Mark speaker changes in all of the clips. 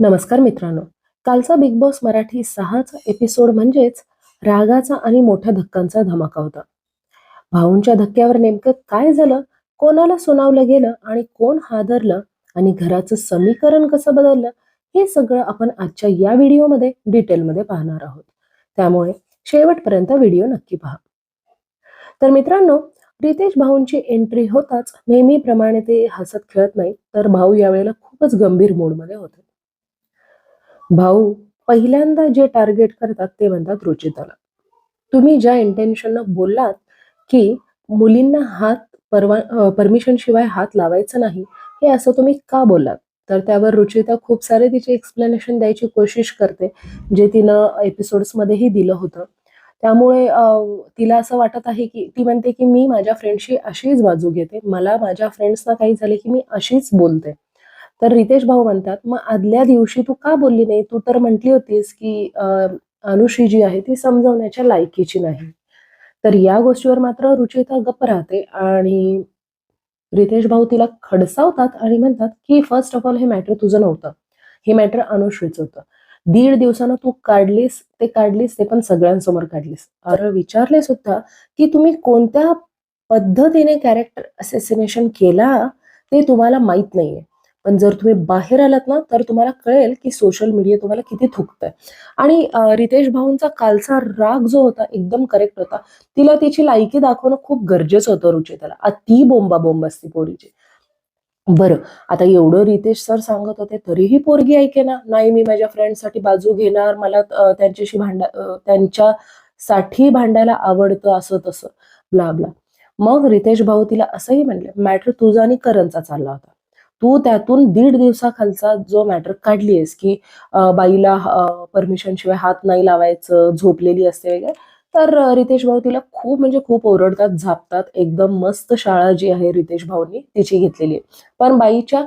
Speaker 1: नमस्कार मित्रांनो. कालचा बिग बॉस मराठी 6चा एपिसोड म्हणजेच रागाचा आणि मोठ्या धक्कांचा धमाका होता. भाऊंच्या धक्क्यावर नेमकं काय झालं, कोणाला सुनावलं गेलं आणि कोण हादरलं आणि घराचं समीकरण कसं बदललं, हे सगळं आपण आजच्या या व्हिडिओमध्ये डिटेलमध्ये पाहणार आहोत. त्यामुळे शेवटपर्यंत व्हिडिओ नक्की पहा. तर मित्रांनो, रितेश भाऊंची एंट्री होताच नेहमीप्रमाणे ते हसत खेळत नाही, तर भाऊ यावेळेला खूपच गंभीर मूडमध्ये होते. भाऊ पहिल्यांदा जे टार्गेट करतात ते म्हणतात रुचिताला. तुम्ही ज्या इंटेन्शननं बोललात की मुलींना परमिशन शिवाय हात लावायचं नाही, हे असं तुम्ही का बोललात? तर त्यावर रुचिता खूप सारे तिचे एक्सप्लेनेशन द्यायची कोशिश करते, जे तिनं एपिसोड्समध्येही दिलं होतं. त्यामुळे तिला असं वाटत आहे की ती म्हणते की मी माझ्या फ्रेंड्सची अशीच बाजू घेते. मला माझ्या फ्रेंड्सना काही झाले की मी अशीच बोलते. तर रितेश भाऊ म्हणतात, "मग आदल्या दिवशी तू का बोलली नाही? तू तर म्हटली होतीस की अनुश्री जी आहे ती समजावण्याच्या लायकीची नाही." तर या गोष्टीवर मात्र रुचिता गप्प राहते आणि रितेश भाऊ तिला खडसावतात आणि म्हणतात की "फर्स्ट ऑफ ऑल हे मॅटर तुझं नव्हतं. हे मॅटर अनुश्रीचं होतं. 1.5 दिवसानं तू काढलीस ते पण सगळ्यांसमोर काढलीस. अरे विचारले सुद्धा की तुम्ही कोणत्या पद्धतीने कॅरेक्टर असॅसिनेशन केला ते तुम्हाला माहीत नाहीये. पण जर तुम्ही बाहेर आलात ना, तर तुम्हाला कळेल की सोशल मीडिया तुम्हाला किती थुंकतंय." आणि रितेश भाऊंचा कालचा राग जो होता एकदम करेक्ट होता. तिला तिची लायकी दाखवणं खूप गरजेचं होतं रुचिताला. अति बोंबाबोंब असती पोरीची. बरं, आता एवढं रितेश सर सांगत होते तरीही पोरगी ऐकेना. नाही मी माझ्या फ्रेंड्ससाठी बाजू घेणार, मला त्यांच्यासाठी भांडायला आवडतं असं तसं ब्ला ब्ला. मग रितेश भाऊ तिला असंही म्हणले, मॅटर तुझा आणि करणचा चालला होता. तू त्यातून 1.5 दिवसाखालचा जो मॅटर काढलीयस की बाईला परमिशन शिवाय हात नाही लावायचं, झोपलेली असते वगैरे. तर रितेश भाऊ तिला खूप म्हणजे खूप ओरडतात, झापतात. एकदम मस्त शाळा जी आहे रितेश भाऊंनी तिची घेतलेली आहे. पण बाईच्या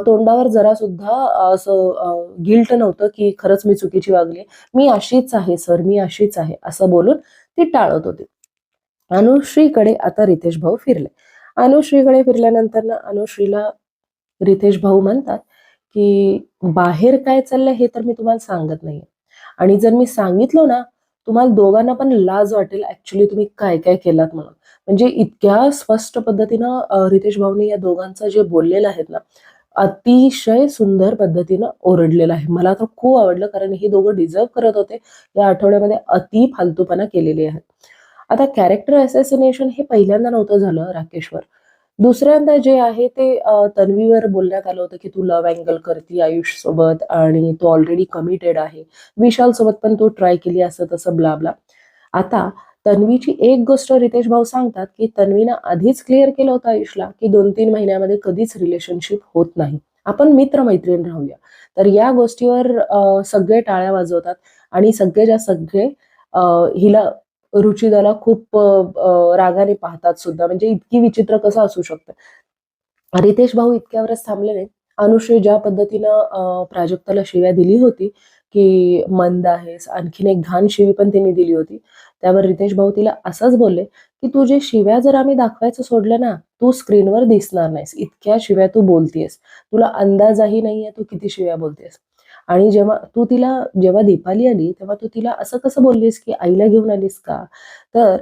Speaker 1: तोंडावर जरा सुद्धा असं गिल्ट नव्हतं की खरंच मी चुकीची वागली. मी अशीच आहे सर, मी अशीच आहे असं बोलून ती टाळत होती. अनुश्रीकडे आता रितेश भाऊ फिरले. अनुश्रीकडे फिरल्यानंतर ना अनुश्रीला रितेश भाऊ म्हणतात, की "बाहेर काय चाललंय हे तर मी तुम्हाला सांगत नाहीये. आणि जर मी सांगितलं ना, तुम्हाला दोघांना पण लाज वाटेल ॲक्चुअली तुम्ही काय-काय केलात म्हणून." म्हणजे इतक्या स्पष्ट पद्धतीनं रितेश भाऊनी या दोघांचं जे बोललेलं आहेत ना, अतिशय सुंदर पद्धतीनं ओरडलेलं आहे. मला तर खूप आवडलं कारण ही दोघं डिझर्व्ह करत होते. या आठवड्यामध्ये अति फालतूपणा केलेली आहे. आता कॅरेक्टर असॅसिनेशन हे पहिल्यांदा नव्हतं झालं राकेशवर. दुसऱ्यांदा जे आहे ते तन्वीवर बोलण्यात आलं होतं, की "तू लव्ह अँगल करती आयुषसोबत आणि तो ऑलरेडी कमिटेड आहे. विशालसोबत पण तू ट्राय केली असं तसं ब्ला-ब्ला." आता तन्वीची एक गोष्ट रितेश भाऊ सांगतात, की तन्वीनं आधीच क्लिअर केलं होतं आयुषला, की 2-3 महिन्यामध्ये कधीच रिलेशनशिप होत नाही. आपण मित्र-मैत्रीण राहूया. तर या गोष्टीवर सगळे टाळ्या वाजवतात आणि सगळेच्या सगळे अ, हिला रुचिराला खूप रागाने पाहतात सुद्धा. म्हणजे इतकी विचित्र कसं असू शकतं? रितेश भाऊ इतक्यावरच थांबले नाहीत. अनुश्री ज्या पद्धतीनं प्राजक्ताला शिव्या दिली होती, की मंद आहेस. आणखीन एक घाण शिवी पण तिने दिली होती. त्यावर रितेश भाऊ तिला असंच बोलले, की "तुझे शिव्या जर आम्ही दाखवायचं सोडलं ना, तू स्क्रीनवर दिसणार नाहीस. इतक्या शिव्या तू बोलतीयेस. तुला अंदाजही नाहीये तू किती शिव्या बोलतेस." आणि जेव्हा दीपाली आली, तेव्हा तू तिला असं कसं बोललीस, की "आईला घेऊन आलीस का?" तर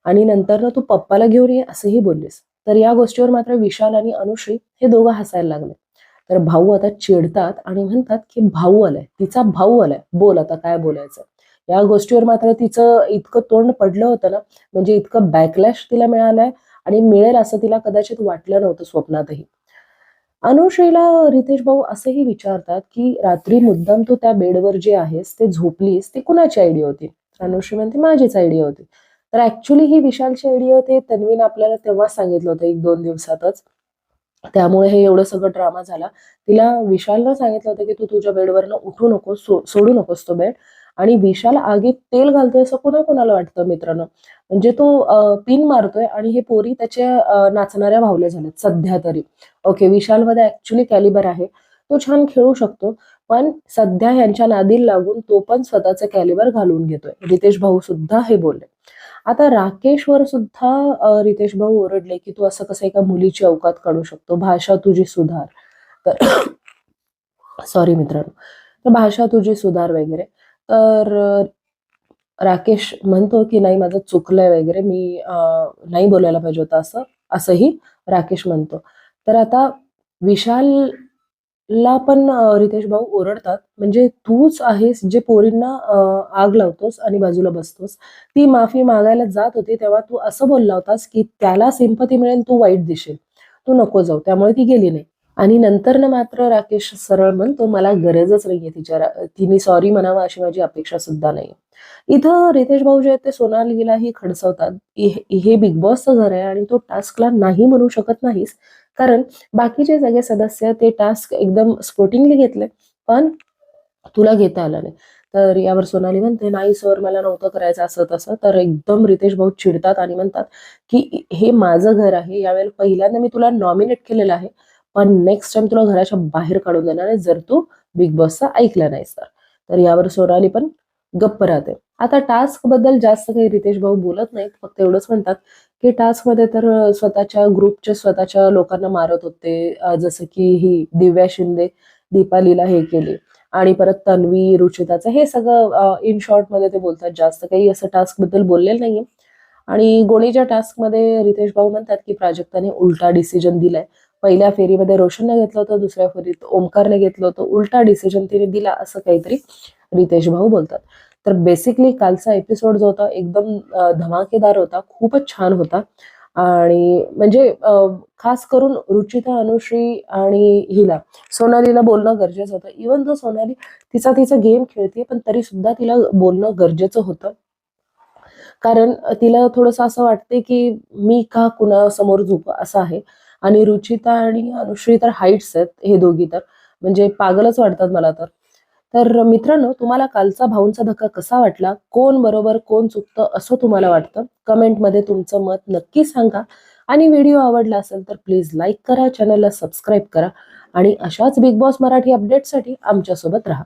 Speaker 1: आणि नंतरनं तू पप्पाला घेऊन ये असंही बोललीस. तर या गोष्टीवर मात्र विशाल आणि अनुश्री हे दोघं हसायला लागले. तर भाऊ आता चिडतात आणि म्हणतात, की "भाऊ आलाय, तिचा भाऊ आलाय. बोल आता काय बोलायचं?" या गोष्टीवर मात्र तिचं इतकं तोंड पडलं होतं ना, म्हणजे इतकं बॅकलॅश तिला मिळालंय आणि मिळेल असं तिला कदाचित वाटलं नव्हतं स्वप्नातही. अनुश्रीला रितेश भाऊ असंही विचारतात, की "रात्री मुद्दाम तू त्या बेडवर जे आहेस, ते झोपलीस, ती कुणाची आयडिया होती?" तर अनुश्री म्हणते, "माझीच आयडिया होती." तर ॲक्चुअली ही विशालची आयडिया होती हे तन्वीने आपल्याला तेव्हाच सांगितलं होतं 1-2 दिवसातच. त्यामुळे हे एवढं सगळं ड्रामा झाला. तिला विशालनं सांगितलं होतं, की "तू तुझ्या बेडवरनं उठू नकोस, सोडू नकोस तो बेड." आणि विशाल आगीत तेल घालतोय असं कोणाकोणाला वाटतं मित्रांनो? म्हणजे तो पिन मारतोय आणि हे पोरी त्याच्या नाचणाऱ्या बाहुल्या झाल्यात सध्या तरी. ओके, विशालमध्ये ॲक्चुअली कॅलिबर आहे. तो छान खेळू शकतो. पण सध्या ह्यांच्या नादी लागून तो पण स्वतःचं कॅलिबर घालवून घेतोय. रितेश भाऊ सुद्धा हे बोलले. आता राकेशवर सुद्धा रितेश भाऊ ओरडले, की "तू असं कसं एका मुलीची अवकात काढू शकतो? भाषा तुझी सुधार." तर सॉरी मित्रांनो. तर भाषा तुझी सुधार वगैरे. तर राकेश म्हणतो की नाही माझं चुकलंय वगैरे, मी नाही बोलायला पाहिजे होतं असं, असंही राकेश म्हणतो. तर आता विशालला पण रितेश भाऊ ओरडतात, म्हणजे तूच आहेस जे पोरींना आग लावतोस आणि बाजूला बसतोस. ती माफी मागायला जात होती तेव्हा तू असं बोलला होतास की त्याला सिंपती मिळेल, तू वाईट दिसेल, तू नको जाऊ, त्यामुळे ती गेली नाही. आणि नंतर ना मात्र राकेश सरळ म्हणतो मला गरजच नाहीये तिने सॉरी म्हणावं अशी माझी अपेक्षा सुद्धा नाही. इथं रितेश भाऊ जे आहेत ते सोनालीलाही खडसवतात. हे बिग बॉसचं घर आहे आणि तो टास्कला नाही म्हणू शकत नाहीस, कारण बाकीचे सगळे सदस्य ते टास्क एकदम स्पोर्टिंगली घेतले, पण तुला घेता आलं नाही. तर यावर सोनाली म्हणते नाही सर मला नव्हतं करायचं असं तसं. तर एकदम रितेश भाऊ चिडतात आणि म्हणतात की हे माझं घर आहे, यावेळेला पहिल्यांदा मी तुला नॉमिनेट केलेलं आहे, पण नेक्स्ट टाइम तुला घराच्या बाहेर काढून देणार आहे जर तू बिग बॉसचा ऐकलं नाहीस तर. तर यावर सोनाली पण गप्प राहते. आता टास्क बद्दल जास्त काही रितेश भाऊ बोलत नाहीत, फक्त एवढंच म्हणतात की टास्क मध्ये तर स्वतःच्या ग्रुपचे स्वतःच्या लोकांना मारत होते, जसं की ही दिव्या शिंदे दीपालीला हे केली आणि परत तन्वी रुचिताचं हे सगळं इन शॉर्ट मध्ये ते बोलतात, जास्त काही असं टास्क बद्दल बोललेलं नाहीये. आणि गोणीच्या टास्क मध्ये रितेश भाऊ म्हणतात की प्राजक्ताने उलटा डिसिजन दिलाय. पहिल्या फेरीमध्ये रोशनने घेतलं होतं, दुसऱ्या फेरीत ओमकारने घेतलं होतं, उलटा डिसिजन तिने दिला असं काहीतरी रितेश भाऊ बोलतात. तर बेसिकली कालचा एपिसोड जो होता एकदम धमाकेदार होता, खूपच छान होता. आणि म्हणजे खास करून रुचिता, अनुश्री आणि हिला सोनालीला बोलणं गरजेचं होतं. इवन दो सोनाली तिचा गेम खेळते, पण तरी सुद्धा तिला बोलणं गरजेचं होतं. कारण तिला थोडंसं असं वाटते की मी का कुणासमोर झोपू असं आहे. आणि रुचिता आणि अनुश्री तर हाईट्स आहेत हे दोघी, तर म्हणजे पागलच वाटतात मला तर. तर मित्रांनो, तुम्हाला कालचा भाऊंचा धक्का कसा वाटला? कोण बरोबर, कोण चुकतं असं तुम्हाला वाटतं? कमेंटमध्ये तुमचं मत नक्की सांगा. आणि व्हिडिओ आवडला असेल तर प्लीज लाईक करा, चॅनलला सबस्क्राईब करा आणि अशाच बिग बॉस मराठी अपडेटसाठी आमच्यासोबत राहा.